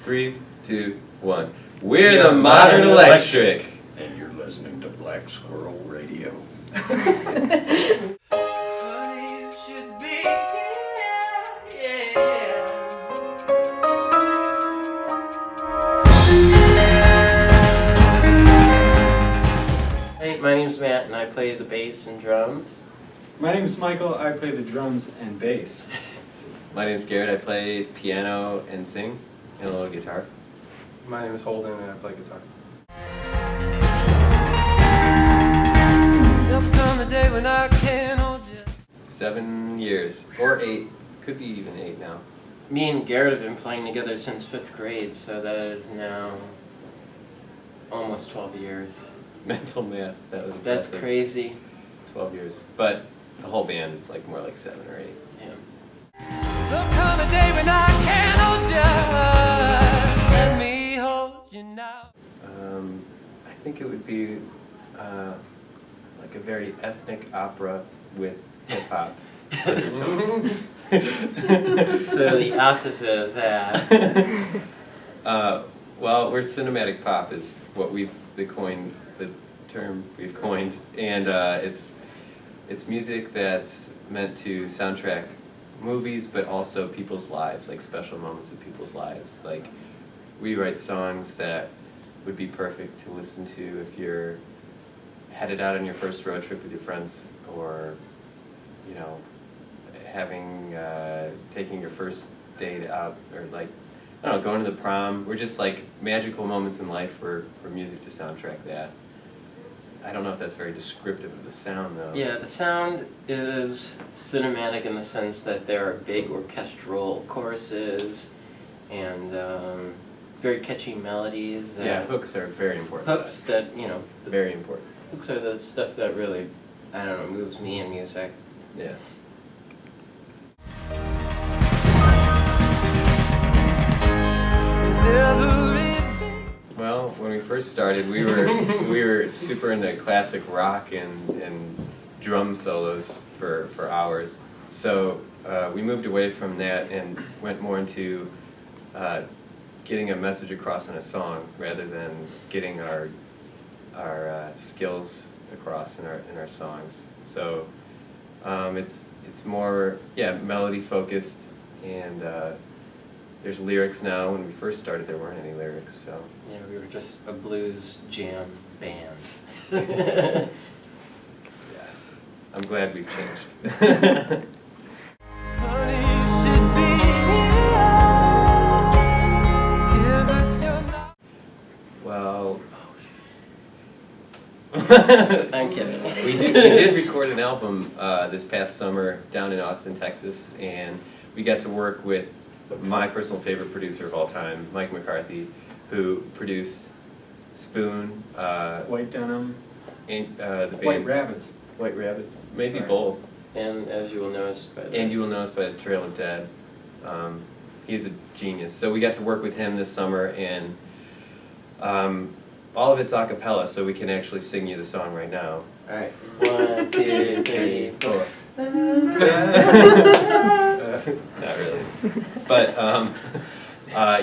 3, 2, 1. We're the Modern Electric. And you're listening to Black Squirrel Radio. Hey, my name's Matt and I play the bass and drums. My name is Michael, I play the drums and bass. My name's Garrett, I play piano and sing, and a little guitar. My name is Holden and I play guitar. There'll come a day when I can't hold you. 7 years, or 8, could be even 8 now. Me and Garrett have been playing together since 5th grade, so that is now almost 12 years. Mental math, That's impressive. crazy. 12 years, but the whole band, it's like more like 7 or 8. Yeah. There'll come a day when I can't hold you. Let me hold you now. I think it would be like a very ethnic opera with hip-hop undertones. So the opposite of that. Well, we're cinematic pop is what the term we've coined, and it's music that's meant to soundtrack movies, but also people's lives, like special moments of people's lives. Like, we write songs that would be perfect to listen to if you're headed out on your first road trip with your friends, or, you know, taking your first date out, or like, I don't know, going to the prom. We're just like magical moments in life for music to soundtrack that. I don't know if that's very descriptive of the sound, though. Yeah, the sound is cinematic in the sense that there are big orchestral choruses and very catchy melodies. Yeah, hooks are very important. Hooks that, you know, Very important. hooks are the stuff that really, I don't know, moves me in music. Yeah. Well, when we first started, we were super into classic rock and drum solos for hours. So we moved away from that and went more into getting a message across in a song rather than getting our skills across in our songs. So it's more melody focused, and there's lyrics now. When we first started, there weren't any lyrics, so. Yeah, we were just a blues jam band. Yeah, I'm glad we've changed. Honey, you should be here, but you're not. Well, I'm kidding. we did record an album this past summer down in Austin, Texas, and we got to work with my personal favorite producer of all time, Mike McCarthy, who produced Spoon, White Denim, and the band White Rabbits. White Rabbits, maybe Sorry. both. And as you will notice by the... And you will know us by the Trail of Dead. He's a genius. So we got to work with him this summer, and all of it's a cappella, so we can actually sing you the song right now. Alright, 1, 2, 3, 4. Not really. But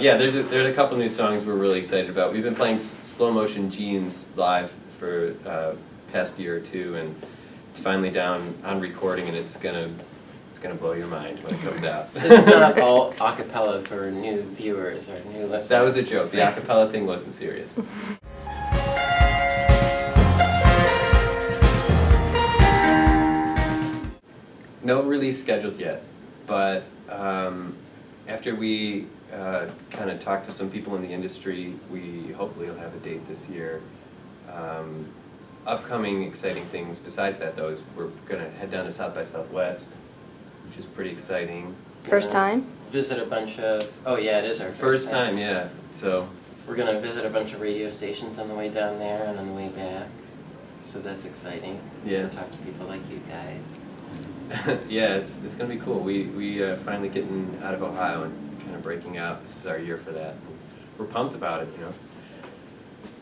yeah, there's a couple new songs we're really excited about. We've been playing Slow Motion Jeans live for past year or two, and it's finally down on recording, and it's gonna blow your mind when it comes out. It's not all a cappella for new viewers or new listeners. That was a joke. The a cappella thing wasn't serious. No release scheduled yet, but after we kind of talked to some people in the industry, we hopefully will have a date this year. Upcoming exciting things besides that, though, is we're going to head down to South by Southwest, which is pretty exciting. First time? Visit a bunch of... Oh yeah, it is our First time, yeah. So We're going to visit a bunch of radio stations on the way down there and on the way back. So that's exciting. Yeah. To talk to people like you guys. yeah, it's going to be cool. We finally getting out of Ohio and kind of breaking out. This is our year for that. We're pumped about it, you know.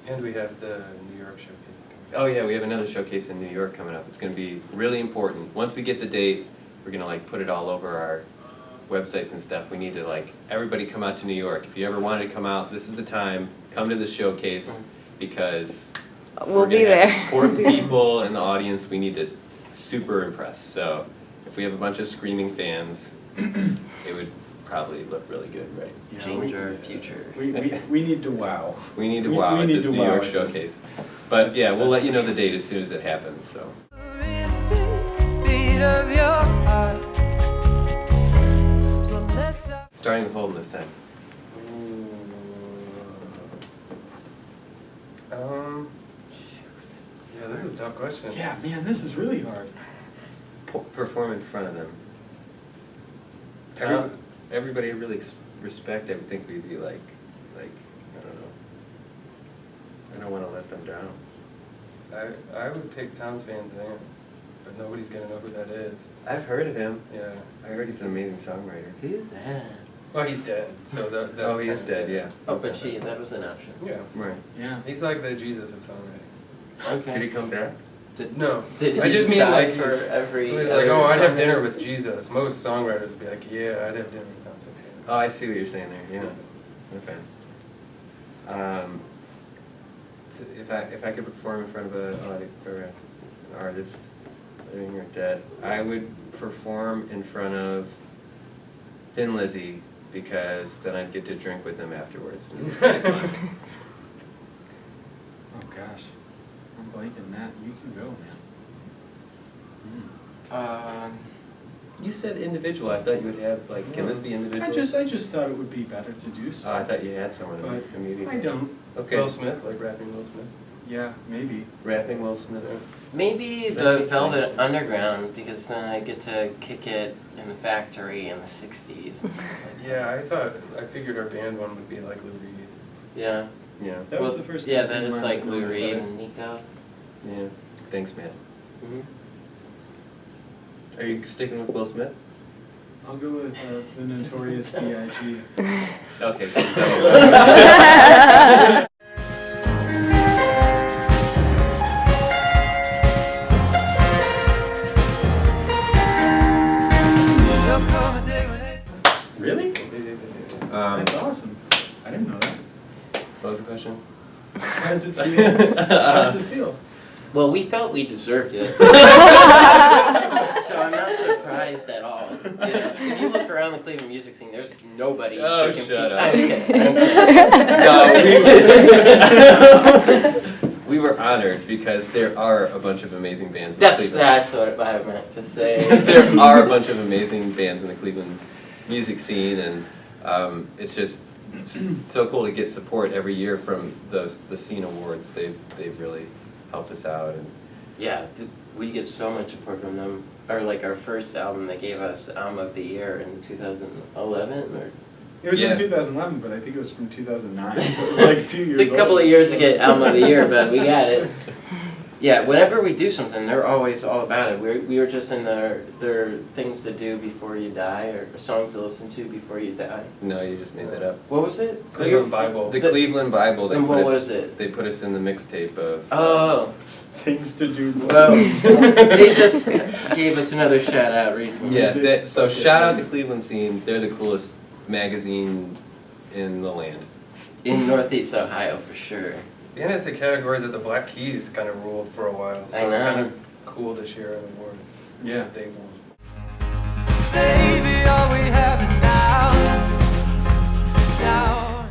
And we have the New York showcase coming up. Oh yeah, we have another showcase in New York coming up. It's going to be really important. Once we get the date, we're going to like put it all over websites and stuff, we need to like, everybody come out to New York. If you ever wanted to come out, this is the time, come to the showcase, because We'll we're be gonna have there. important people in the audience we need to super impress. So if we have a bunch of screaming fans, it would probably look really good, right? Yeah, Change our future. We need to wow. We need to We- wow we at need this to New wow York at this. showcase. But yeah, we'll let you know the date as soon as it happens, so. Beat of your heart. So let's Starting with Holden this time. Yeah, this is a tough question. Yeah, man, this is really hard. Perform in front of them. Everybody I really respect, I would think we'd be like, I don't know. I don't want to let them down. I would pick Tom's Van Zandt, but nobody's gonna know who that is. I've heard of him. Yeah. I heard he's an amazing songwriter. Who's that? Well, he's dead, so that's Oh, he is kinda- dead, yeah. Oh, but that was an option. Yeah. Right. Yeah. He's like the Jesus of songwriting. Okay. Did he come back? No. Did I he just mean die like for every So he's other like, oh, I'd have songwriter? dinner with Jesus. Most songwriters would be like, yeah, I'd have dinner with Tom. Oh, I see what you're saying there, yeah. Okay. If I could perform in front of an artist, living or dead, I would perform in front of Thin Lizzy, because then I'd get to drink with them afterwards. And it would be fun. Oh gosh, I'm blanking that. You can go, man. You said individual. I thought you would have like. Can this be individual? I just thought it would be better to do so. Oh, I thought you had someone But immediately. I don't. Okay. Will Smith, like rapping Will Smith. Yeah, maybe. Rapping Will Smith. Maybe the That's Velvet fine. Underground, because then I get to kick it in the factory in the 60s and stuff like that. Yeah, I figured our band one would be like Lou Reed. Yeah. Yeah. That was Well, the first. Yeah, thing that is when like I Lou said Reed it. and Nico. Yeah. Thanks, man. Mm-hmm. Are you sticking with Will Smith? I'll go with the Notorious B.I.G. Okay. There'll come a day when it's Really? Um, That's awesome. I didn't know that. what was the question? How does it feel? How does it feel? Well, we felt we deserved it. So I'm not surprised at all. Yeah. If you look around the Cleveland music scene, there's nobody Oh, to compete. shut up. I'm kidding. I'm kidding. No, we were honored because there are a bunch of amazing bands in Cleveland. That's what I meant to say. There are a bunch of amazing bands in the Cleveland music scene, and it's just so cool to get support every year from the Scene Awards. They've really helped us out, and Yeah, we get so much support from them. Or like our first album, they gave us Album of the Year in 2011, or It was Yeah. in 2011, but I think it was from 2009. So it was like 2 years it took a couple old. of years to get Album of the Year, but we got it. Yeah, whenever we do something, they're always all about it. We were just in their things to do before you die, or songs to listen to before you die. no, you just made that up. What was it? Cleveland Bible. The Cleveland Bible. They And put what us, was it? They put us in the mixtape of. Oh, Things to do. well, they just gave us another shout out recently. Yeah. Music, So bucket shout out to list. Cleveland Scene. They're the coolest magazine in the land. In Northeast Ohio, for sure. And it's a category that the Black Keys kind of ruled for a while. So I know. it's kind of cool to share an award. Yeah. that they've won. baby, all we have is now. Now.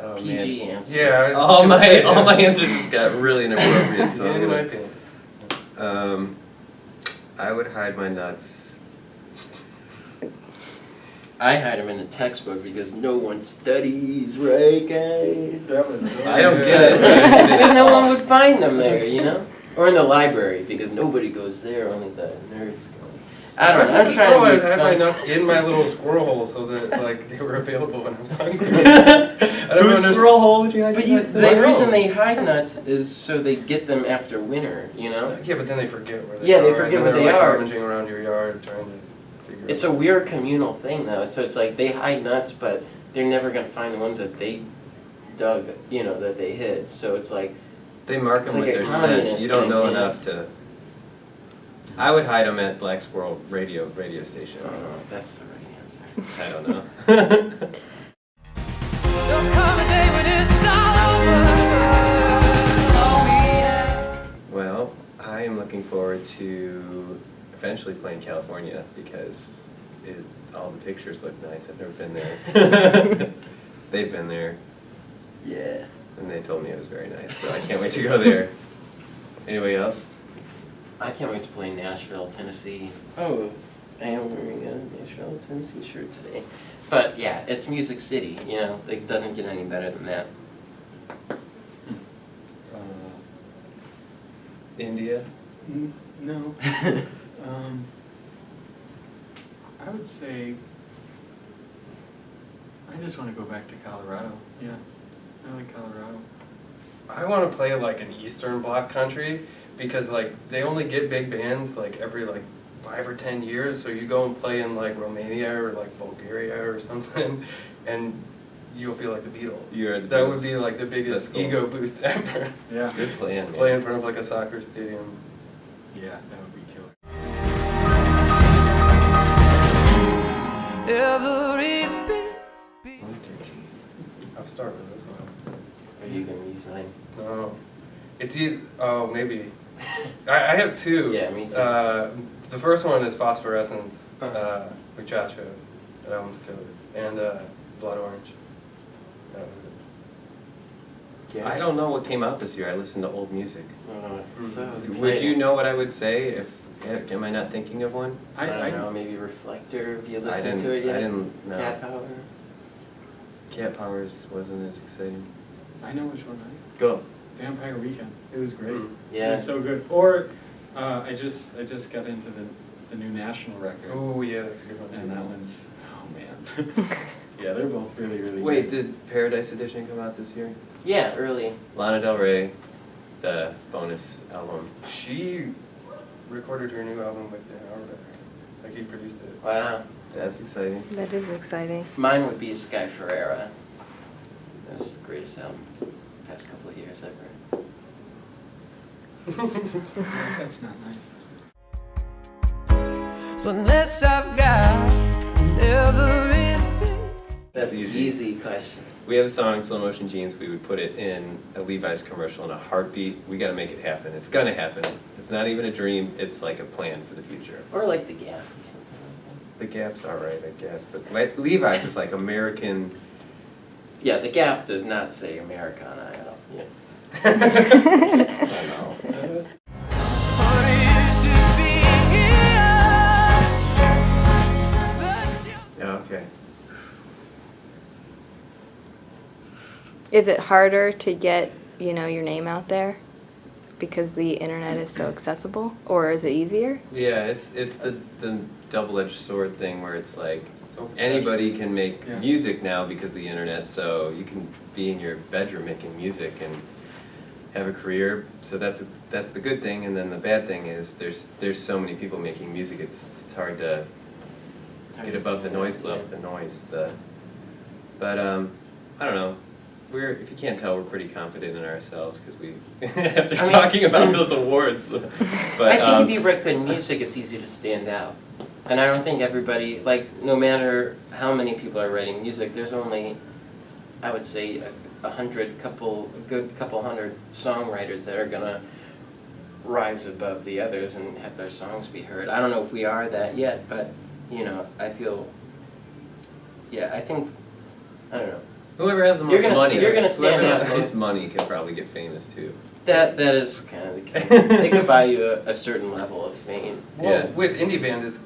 Oh, PG man. answer. Yeah. I was All gonna my say, all yeah. my answers just got really inappropriate. So I'm in my gonna, opinion. I would hide my nuts. I hide them in a textbook because no one studies, right, guys? That was so I don't good. get it. Because no one would find them there, you know? Or in the library, because nobody goes there, only the nerds go. I don't know, I'm trying to I be had my funny. nuts in my little squirrel hole so that like they were available when I was hungry. I don't Whose understand. squirrel hole would you hide But your nuts in? the reason they hide nuts is so they get them after winter, you know? Yeah, but then they forget where they are. Yeah, they and forget then what they're, they like, are. rummaging around your yard trying to figure It's out. a weird communal thing, though. So it's like they hide nuts, but they're never going to find the ones that they dug, you know, that they hid. So it's like, They mark It's them like with a their scent. communist You don't know thing, yeah. enough to. I would hide them at Black Squirrel radio station. That's the right answer. I don't know. There'll come a day when it's all over. All we have. Well, I am looking forward to eventually playing California because all the pictures look nice. I've never been there. They've been there, Yeah. and they told me it was very nice, so I can't wait to go there. Anybody else? I can't wait to play Nashville, Tennessee. Oh, I am wearing a Nashville, Tennessee shirt today. But yeah, it's Music City, you know, it doesn't get any better than that. India? No. I would say, I just want to go back to Colorado. Yeah, I like Colorado. I want to play like an Eastern Bloc country because like they only get big bands like every like 5 or 10 years. So you go and play in like Romania or like Bulgaria or something, and you'll feel like the Beatles. That would be like the biggest That's cool. ego boost ever. Yeah. Good plan, man. Play in front of like a soccer stadium. Yeah, that would be killer. Every beat. I'll start with this one. Are you gonna use mine? No, it's either, oh maybe. I have two. Yeah, me too. The first one is Phosphorescence, Uh-huh. Muchacho, that album's killer, and Blood Orange. That was it. Yeah. I don't know what came out this year. I listened to old music. So Would exciting. you know what I would say if? Am I not thinking of one? I don't know, maybe Reflector, have you I listened didn't. to it yet? I didn't know. Cat Power? Cat Powers wasn't as exciting. I know which one I. Go. Vampire Weekend. It was great. Mm. It Yeah. was so good. Or I just got into the new National record. Oh yeah, that's a good one too. And that one's, oh man. Yeah, they're both really, really Wait, good. did Paradise Edition come out this year? Yeah, early. Lana Del Rey, the bonus album. She recorded her new album with Dan Auerbach. Like he produced it. Wow. That's exciting. That is exciting. Mine would be Sky Ferreira. That was the greatest album past couple of years ever. That's not nice. So unless I've got every beat. That's Easy. an easy question. We have a song, Slow Motion Jeans. We would put it in a Levi's commercial in a heartbeat. We got to make it happen. It's gonna happen. It's not even a dream. It's like a plan for the future. Or like The Gap or something The Gap's all right, I guess, but Levi's is like American. like that. Yeah, The Gap does not say Americana at all. Yeah. I don't know. Honey, you should be here. But you- Yeah, okay. Is it harder to get, your name out there because the internet is so accessible, or is it easier? Yeah, it's the double-edged sword thing where it's like So it's anybody can make Yeah. music now because of the internet. So you can be in your bedroom making music and have a career. So that's the good thing, and then the bad thing is there's so many people making music. It's hard to get above the noise level. The noise. But I don't know. If you can't tell, we're pretty confident in ourselves because we after I mean- talking about those awards. But I think if you write good music, it's easy to stand out. And I don't think everybody, like, no matter how many people are writing music, there's only, I would say, a good couple hundred songwriters that are gonna rise above the others and have their songs be heard. I don't know if we are that yet, but, I feel, I think, I don't know. whoever has the You're most gonna- money, you're gonna stand whoever has out, the most man. money can probably get famous too. That is kind of the case. They could buy you a certain level of fame. Well, Yeah. with indie bands,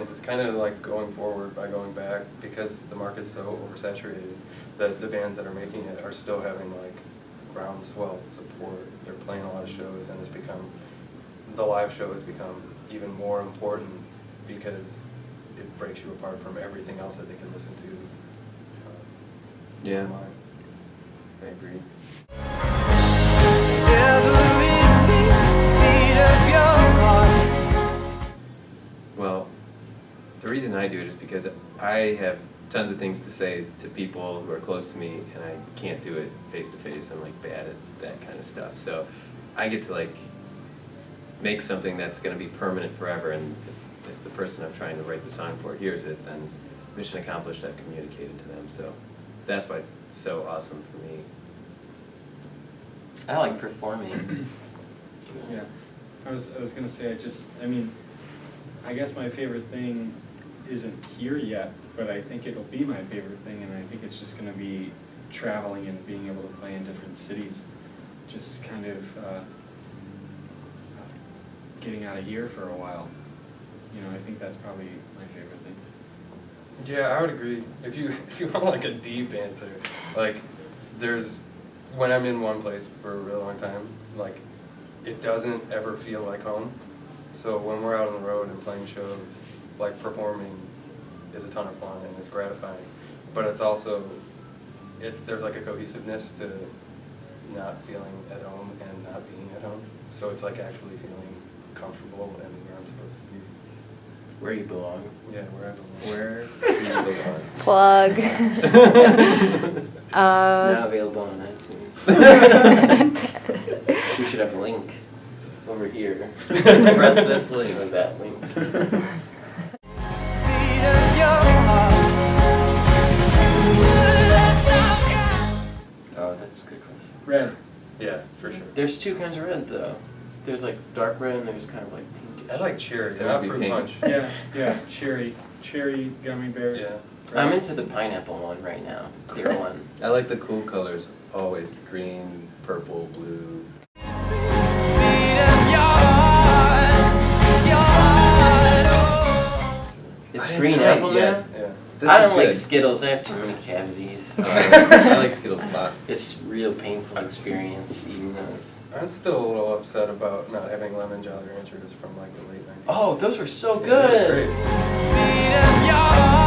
it's kind of like going forward by going back because the market's so oversaturated that the bands that are making it are still having like groundswell support. They're playing a lot of shows, and the live show has become even more important because it breaks you apart from everything else that they can listen to. Yeah, online. I agree. Every beat of your heart. Well, the reason I do it is because I have tons of things to say to people who are close to me, and I can't do it face to face. I'm like bad at that kind of stuff. So I get to like make something that's gonna be permanent forever, and if the person I'm trying to write the song for hears it, then mission accomplished, I've communicated to them, so that's why it's so awesome for me. I like performing. Yeah, I was gonna say, I guess my favorite thing isn't here yet, but I think it'll be my favorite thing, and I think it's just gonna be traveling and being able to play in different cities. Just kind of getting out of here for a while. You know, I think that's probably my favorite thing. Yeah, I would agree. If you want like a deep answer, like when I'm in one place for a real long time, like it doesn't ever feel like home. So when we're out on the road and playing shows, like performing is a ton of fun and it's gratifying. But it's also, there's like a cohesiveness to not feeling at home and not being at home. So it's like actually feeling comfortable and where I'm supposed to be. Where you belong. Yeah, where I belong. Where do you belong? Plug. Now available on iTunes. We should have a link over here. Press this link with that link. Oh, that's a good question. Red. Yeah, for sure. There's two kinds of red though. There's like dark red and there's kind of like pink. I like cherry, That not would be fruit pink. punch. Yeah, cherry gummy bears. Yeah. I'm into the pineapple one right now, clear one. I like the cool colors, always green, purple, blue. It's I green didn't try it apple yet. now? Yeah. This I is don't like good. Skittles, I have too many cavities. I like Skittles a lot. It's a real painful experience eating those. I'm still a little upset about not having lemon Jolly Ranchers from like the late 90s. Oh, those were so Yeah, good! great. Beat up your heart.